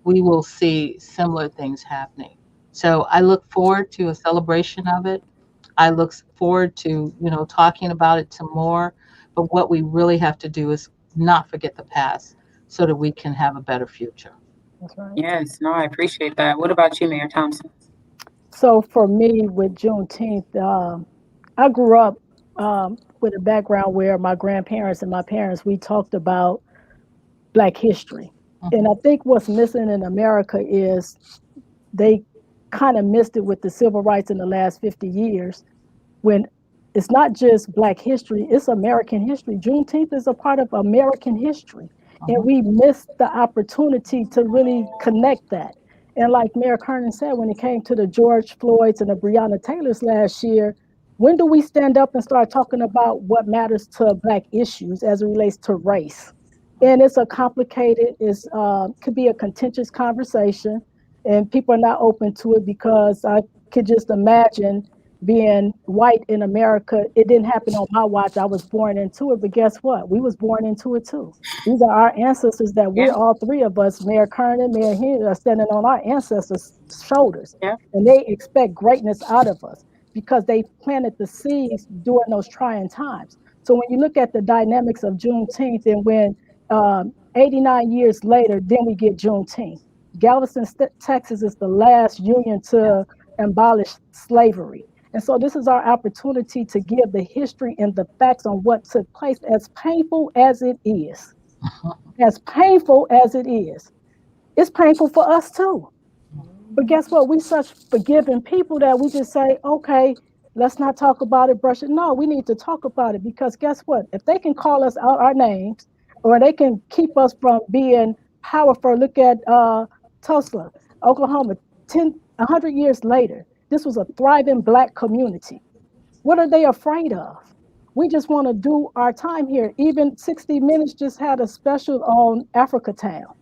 we will see similar things happening. So I look forward to a celebration of it. I look forward to, you know, talking about it some more. But what we really have to do is not forget the past so that we can have a better future. That's right. Yes, no, I appreciate that. What about you, Mayor Thompson? So for me, with Juneteenth, I grew up with a background where my grandparents and my parents, we talked about Black history. And I think what's missing in America is they kind of missed it with the civil rights in the last 50 years, when it's not just Black history, it's American history. Juneteenth is a part of American history. And we missed the opportunity to really connect that. And like Mayor Currin said, when it came to the George Floyds and the Breonna Taylors last year, when do we stand up and start talking about what matters to Black issues as it relates to race? And it's a complicated, could be a contentious conversation, and people are not open to it, because I could just imagine being white in America. It didn't happen on my watch. I was born into it, but guess what? We was born into it too. These are our ancestors that we're all three of us, Mayor Kernan, Mayor Henyard, are standing on our ancestors' shoulders. Yeah. And they expect greatness out of us because they planted the seeds during those trying times. So when you look at the dynamics of Juneteenth and when 89 years later, then we get Juneteenth. Galveston, Texas is the last union to abolish slavery. And so this is our opportunity to give the history and the facts on what took place, as painful as it is. As painful as it is. It's painful for us too. But guess what? We such forgiving people that we just say, okay, let's not talk about it, brush it. No, we need to talk about it because guess what? If they can call us out our names or they can keep us from being powerful, look at Tulsa, Oklahoma, 100 years later, this was a thriving Black community. What are they afraid of? We just want to do our time here. Even 60 Minutes just had a special on Africa Town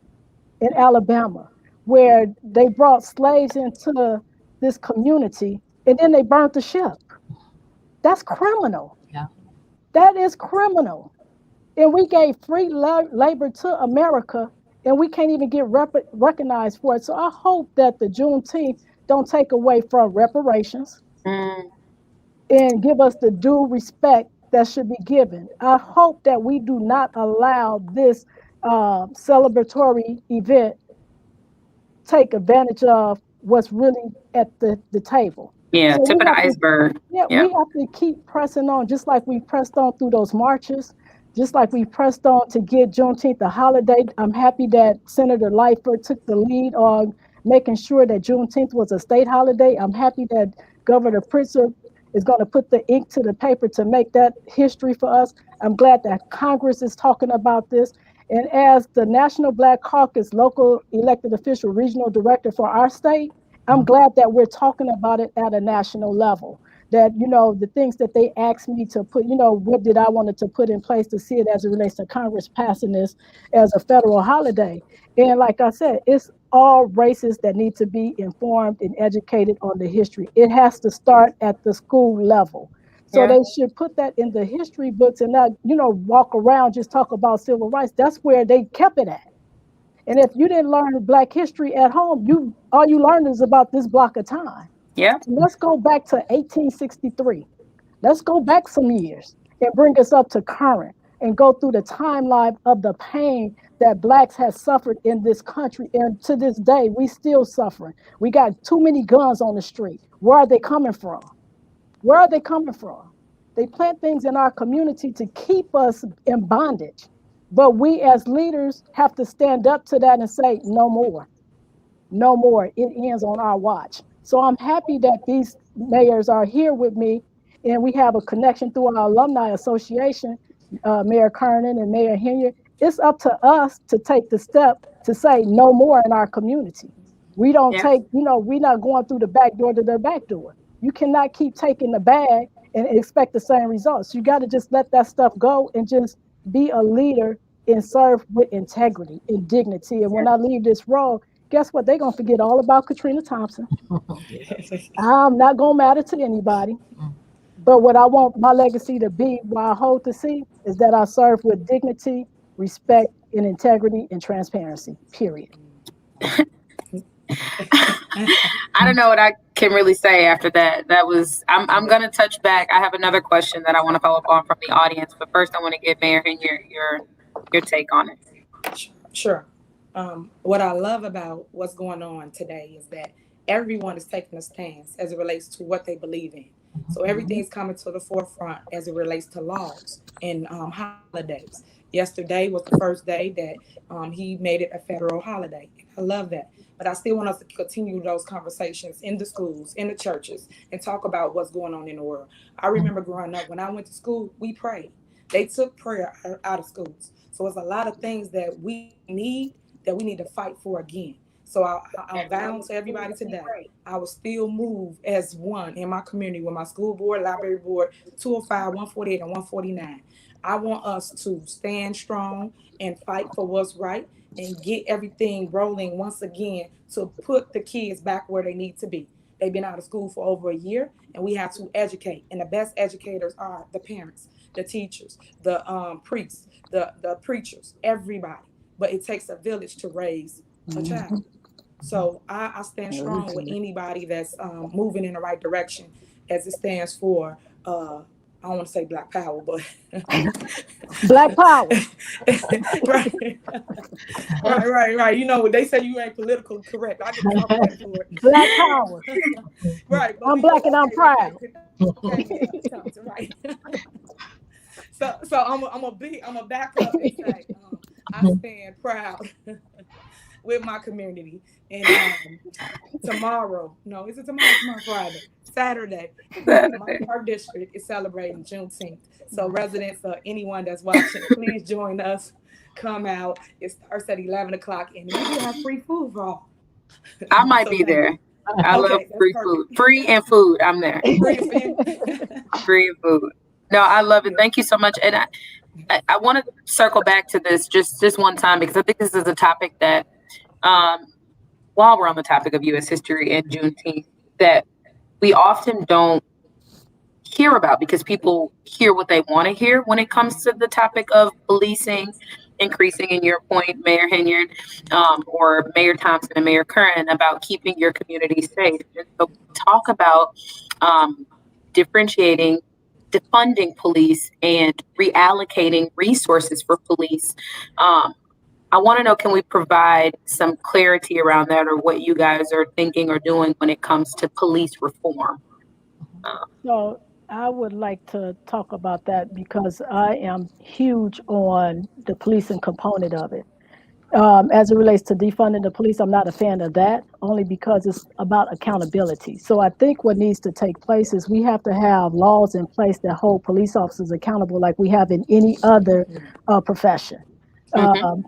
in Alabama, where they brought slaves into this community and then they burnt the ship. That's criminal. Yeah. That is criminal. And we gave free labor to America and we can't even get recognized for it. So I hope that the Juneteenth don't take away from reparations and give us the due respect that should be given. I hope that we do not allow this celebratory event take advantage of what's really at the table. Yeah, So tip of the iceberg. we have to keep pressing on, just like we pressed on through those marches, just like we pressed on to get Juneteenth a holiday. I'm happy that Senator Lightfoot took the lead on making sure that Juneteenth was a state holiday. I'm happy that Governor Pritzker is going to put the ink to the paper to make that history for us. I'm glad that Congress is talking about this. And as the National Black Caucus local elected official regional director for our state, I'm glad that we're talking about it at a national level. That, you know, the things that they asked me to put, you know, what did I wanted to put in place to see it as it relates to Congress passing this as a federal holiday. And like I said, it's all races that need to be informed and educated on the history. It has to start at the school level. So they should put that in the history books and not, you know, walk around, just talk about civil rights. That's where they kept it at. And if you didn't learn Black history at home, all you learned is about this block of time. Yeah. So let's go back to 1863. Let's go back some years and bring us up to current and go through the timeline of the pain that Blacks have suffered in this country. And to this day, we still suffering. We got too many guns on the street. Where are they coming from? Where are they coming from? They plant things in our community to keep us in bondage. But we as leaders have to stand up to that and say, no more. No more. It ends on our watch. So I'm happy that these mayors are here with me and we have a connection through our alumni association, Mayor Kernan and Mayor Henyard. It's up to us to take the step to say no more in our community. We don't take, you know, we're not going through the back door to the back door. You cannot keep taking the bag and expect the same results. You got to just let that stuff go and just be a leader and serve with integrity and dignity. And when I leave this role, guess what? They're going to forget all about Katrina Thompson. I'm not going to matter to anybody. But what I want my legacy to be, what I hold to see, is that I serve with dignity, respect, and integrity and transparency, period. I don't know what I can really say after that. I'm going to touch back. I have another question that I want to follow up on from the audience, but first I want to give Mayor Henyard your take on it. Sure. What I love about what's going on today is that everyone is taking a stance as it relates to what they believe in. So everything's coming to the forefront as it relates to laws and holidays. Yesterday was the first day that he made it a federal holiday. I love that. But I still want us to continue those conversations in the schools, in the churches, and talk about what's going on in the world. I remember growing up, when I went to school, we prayed. They took prayer out of schools. So it's a lot of things that we need to fight for again. So I'll vow to everybody today, I will still move as one in my community with my school board, library board, 205, 148, and 149. I want us to stand strong and fight for what's right and get everything rolling once again to put the kids back where they need to be. They've been out of school for over a year, and we have to educate. And the best educators are the parents, the teachers, the priests, the preachers, everybody. But it takes a village to raise a child. So I stand strong with anybody that's moving in the right direction as it stands for, I don't want to say Black Power, but Black Power. Right. You know, they say you ain't politically correct. I get all credit for it. Black Power. Right. I'm Black and I'm proud. Okay, right. So I'm a back up and say I stand proud with my community. And tomorrow, no, is it tomorrow? Tomorrow, Friday, Saturday, my park district is celebrating Juneteenth. So residents or anyone that's watching, please join us. Come out. It starts at 11 o'clock, and we do have free food for all. I might be there. I love free food. Free and food. I'm there. Free and food. No, I love it. Thank you so much. And I want to circle back to this just one time, because I think this is a topic that, while we're on the topic of U.S. history and Juneteenth, that we often don't hear about, because people hear what they want to hear when it comes to the topic of policing increasing, in your point, Mayor Henyard, or Mayor Thompson and Mayor Currin, about keeping your community safe. And so talk about differentiating, defunding police and reallocating resources for police. I want to know, can we provide some clarity around that, or what you guys are thinking or doing when it comes to police reform? So I would like to talk about that, because I am huge on the policing component of it. As it relates to defunding the police, I'm not a fan of that, only because it's about accountability. So I think what needs to take place is we have to have laws in place that hold police officers accountable, like we have in any other profession.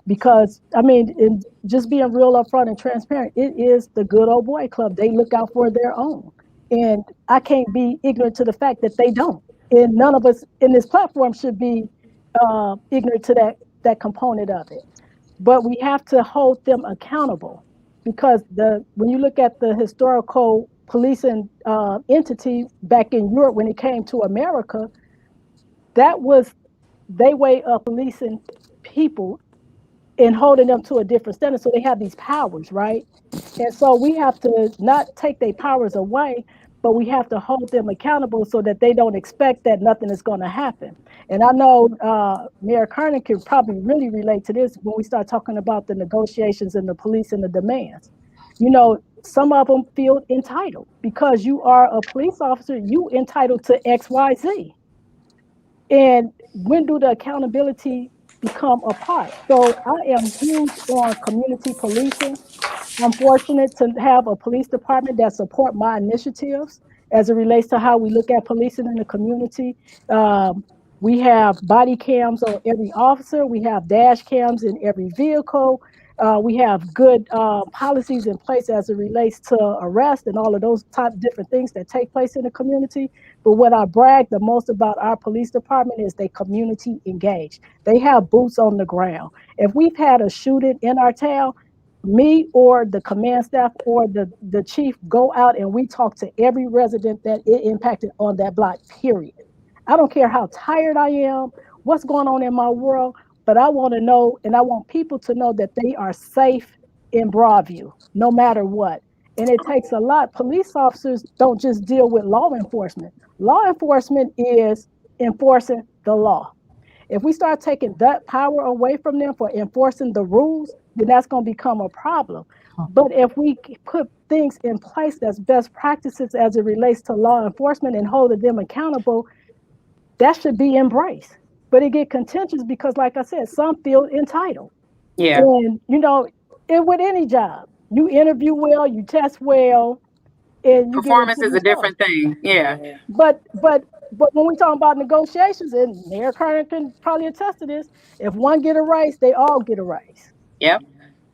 Because, I mean, in just being real upfront and transparent, it is the good old boy club. They look out for their own. And I can't be ignorant to the fact that they don't. And none of us in this platform should be ignorant to that component of it. But we have to hold them accountable, because when you look at the historical policing entity back in Europe when it came to America, that was their way of policing people and holding them to a different standard. So they have these powers, right? And so we have to not take their powers away, but we have to hold them accountable so that they don't expect that nothing is going to happen. And I know Mayor Currin can probably really relate to this when we start talking about the negotiations and the police and the demands. You know, some of them feel entitled because you are a police officer, you entitled to X, Y, Z. And when do the accountability become a part? So I am huge on community policing. I'm fortunate to have a police department that support my initiatives as it relates to how we look at policing in the community. We have body cams on every officer. We have dash cams in every vehicle. We have good policies in place as it relates to arrest and all of those type of different things that take place in the community. But what I brag the most about our police department is they community engaged. They have boots on the ground. If we've had a shooting in our town, me or the command staff or the chief go out and we talk to every resident that it impacted on that block, period. I don't care how tired I am, what's going on in my world, but I want to know, and I want people to know that they are safe in Broadview, no matter what. And it takes a lot. Police officers don't just deal with law enforcement. Law enforcement is enforcing the law. If we start taking that power away from them for enforcing the rules, then that's going to become a problem. But if we put things in place that's best practices as it relates to law enforcement and holding them accountable, that should be embraced. But it get contentious because, like I said, some feel entitled. Yeah. And, you know, with any job, you interview well, you test well, and you performance is a different thing. Yeah. But when we talk about negotiations, and Mayor Currin can probably attest to this, if one get a raise, they all get a raise. Yep.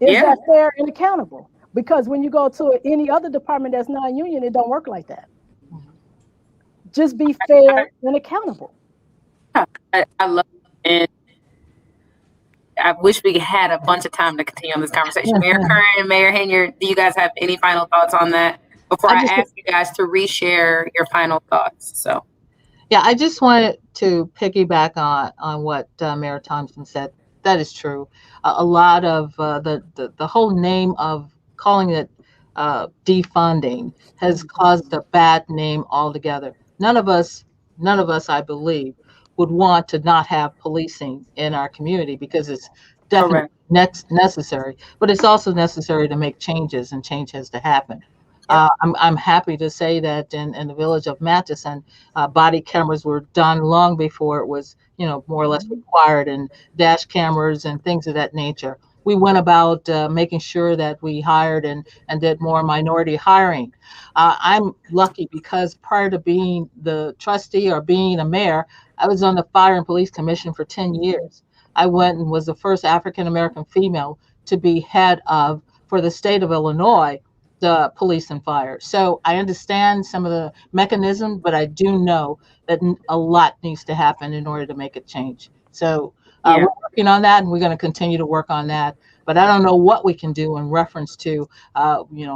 Is that fair and accountable? Because when you go to any other department that's non-union, it don't work like that. Just be fair and accountable. I love it. And I wish we had a bunch of time to continue on this conversation. Mayor Currin and Mayor Henyard, do you guys have any final thoughts on that? before I ask you guys to reshare your final thoughts. So, yeah, I just wanted to piggyback on what Mayor Thompson said. That is true. A lot of the whole name of calling it defunding has caused a bad name altogether. None of us, I believe, would want to not have policing in our community because it's definitely necessary, but it's also necessary to make changes, and change has to happen. I'm happy to say that in the village of Matteson, body cameras were done long before it was, more or less required, and dash cameras and things of that nature. We went about making sure that we hired and did more minority hiring. I'm lucky because prior to being the trustee or being a mayor, I was on the Fire and Police Commission for 10 years. I went and was the first African-American female to be head of, for the state of Illinois, the police and fire. So I understand some of the mechanism, but I do know that a lot needs to happen in order to make a change. So we're working on that, and we're going to continue to work on that. But I don't know what we can do in reference to,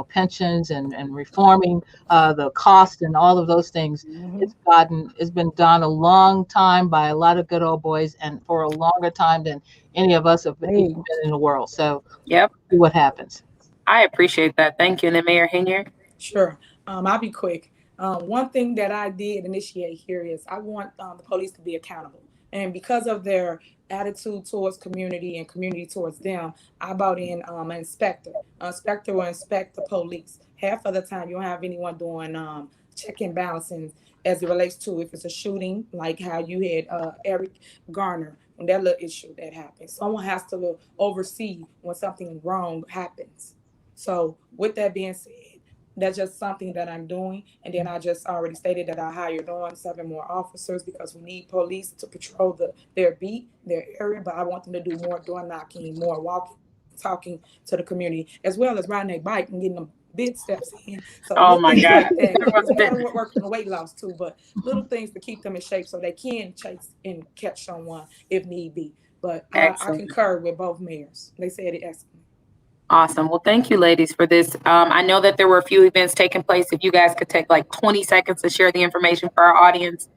pensions and reforming the cost and all of those things. It's been done a long time by a lot of good old boys, and for a longer time than any of us have been in the world. So see what happens. I appreciate that. Thank you. And then Mayor Henyard. Sure. I'll be quick. One thing that I did initiate here is I want the police to be accountable. And because of their attitude towards community and community towards them, I brought in an inspector. An inspector will inspect the police. Half of the time, you don't have anyone doing check and balancing as it relates to if it's a shooting, like how you had Eric Garner, when that little issue that happened. Someone has to oversee when something wrong happens. So with that being said, that's just something that I'm doing. And then I just already stated that I hired on 7 more officers because we need police to patrol their beat, their area. But I want them to do more door knocking, more walking, talking to the community, as well as riding their bike and getting them big steps in. So oh my God. We're working on weight loss too, but little things to keep them in shape so they can chase and catch someone if need be. But I concur with both mayors. They said it excellent. Awesome. Well, thank you, ladies, for this. I know that there were a few events taking place. If you guys could take like 20 seconds to share the information for our audience.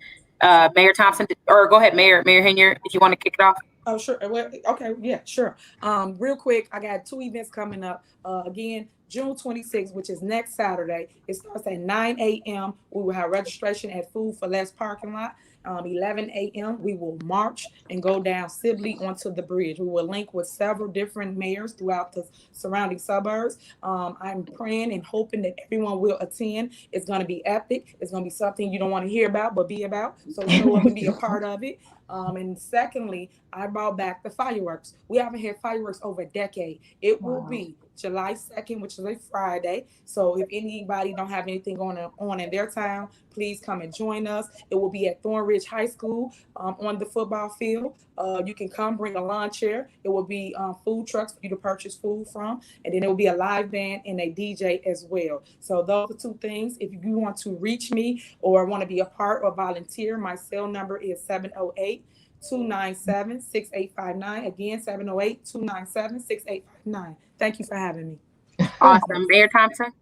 Mayor Thompson, or go ahead, Mayor Henyard, if you want to kick it off. Oh, sure. Well, okay. Yeah, sure. Real quick, I got 2 events coming up. Again, June 26th, which is next Saturday. It starts at 9 a.m. We will have registration at Food for Less parking lot. 11 a.m. we will march and go down Sibley onto the bridge. We will link with several different mayors throughout the surrounding suburbs. I'm praying and hoping that everyone will attend. It's going to be epic. It's going to be something you don't want to hear about, but be about. So show up and be a part of it. And secondly, I brought back the fireworks. We haven't had fireworks over a decade. It will be July 2nd, which is a Friday. So if anybody don't have anything going on in their town, please come and join us. It will be at Thornridge High School on the football field. You can come, bring a lawn chair. It will be food trucks for you to purchase food from. And then it will be a live band and a DJ as well. So those are 2 things. If you want to reach me or want to be a part or volunteer, my cell number is 708-297-6859. Again, 708-297-6859. Thank you for having me. Awesome. Mayor Thompson?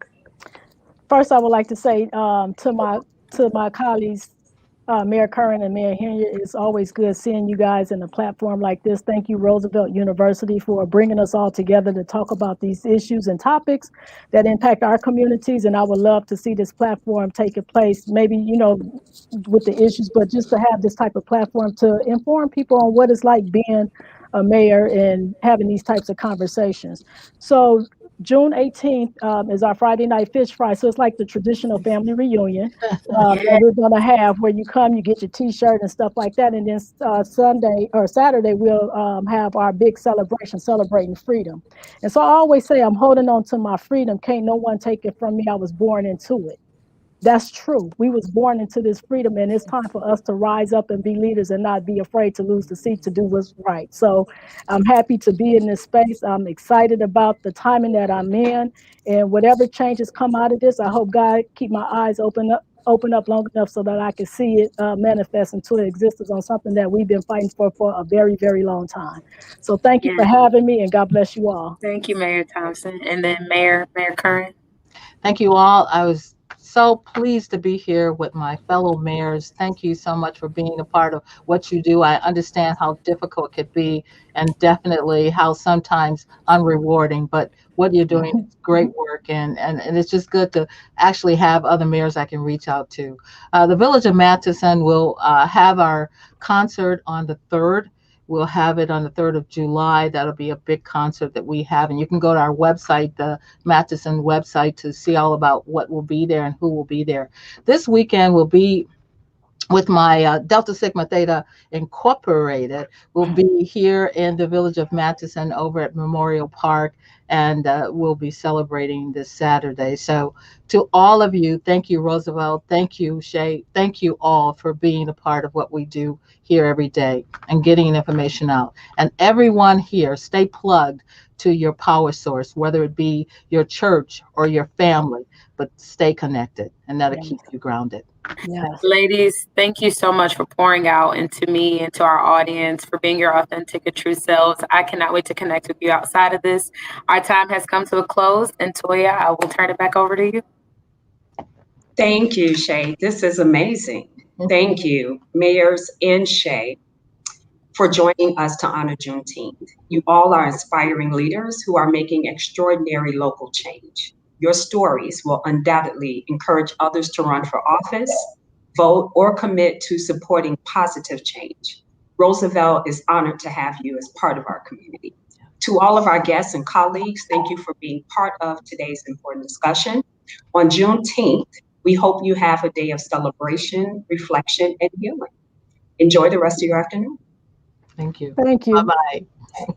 First, I would like to say to my colleagues, Mayor Curran and Mayor Henyard, it's always good seeing you guys in a platform like this. Thank you, Roosevelt University, for bringing us all together to talk about these issues and topics that impact our communities. And I would love to see this platform taking place, maybe, with the issues, but just to have this type of platform to inform people on what it's like being a mayor and having these types of conversations. So June 18th is our Friday night fish fry. So it's like the traditional family reunion that we're going to have, where you come, you get your T-shirt and stuff like that. And then Sunday or Saturday, we'll have our big celebration, celebrating freedom. And so I always say, I'm holding on to my freedom. Can't no one take it from me. I was born into it. That's true. We was born into this freedom, and it's time for us to rise up and be leaders and not be afraid to lose the seat to do what's right. So I'm happy to be in this space. I'm excited about the timing that I'm in, and whatever changes come out of this, I hope God keep my eyes open up long enough so that I can see it manifest into existence on something that we've been fighting for a very, very long time. So thank you for having me, and God bless you all. Thank you, Mayor Thompson. And then Mayor Curran. Thank you all. I was so pleased to be here with my fellow mayors. Thank you so much for being a part of what you do. I understand how difficult it could be and definitely how sometimes unrewarding, but what you're doing is great work, and it's just good to actually have other mayors I can reach out to. The Village of Matteson will have our concert on the 3rd. We'll have it on the 3rd of July. That'll be a big concert that we have. And you can go to our website, the Matteson website, to see all about what will be there and who will be there. This weekend will be with my Delta Sigma Theta Incorporated. We'll be here in the Village of Matteson over at Memorial Park, and we'll be celebrating this Saturday. So to all of you, thank you, Roosevelt. Thank you, Shay. Thank you all for being a part of what we do here every day and getting information out. And everyone here, stay plugged to your power source, whether it be your church or your family, but stay connected, and that'll keep you grounded. Yes. Ladies, thank you so much for pouring out into me and to our audience, for being your authentic and true selves. I cannot wait to connect with you outside of this. Our time has come to a close, and Toya, I will turn it back over to you. Thank you, Shay. This is amazing. Thank you, Mayors and Shay, for joining us to honor Juneteenth. You all are inspiring leaders who are making extraordinary local change. Your stories will undoubtedly encourage others to run for office, vote, or commit to supporting positive change. Roosevelt is honored to have you as part of our community. To all of our guests and colleagues, thank you for being part of today's important discussion. On Juneteenth, we hope you have a day of celebration, reflection, and healing. Enjoy the rest of your afternoon. Thank you. Thank you. Bye-bye.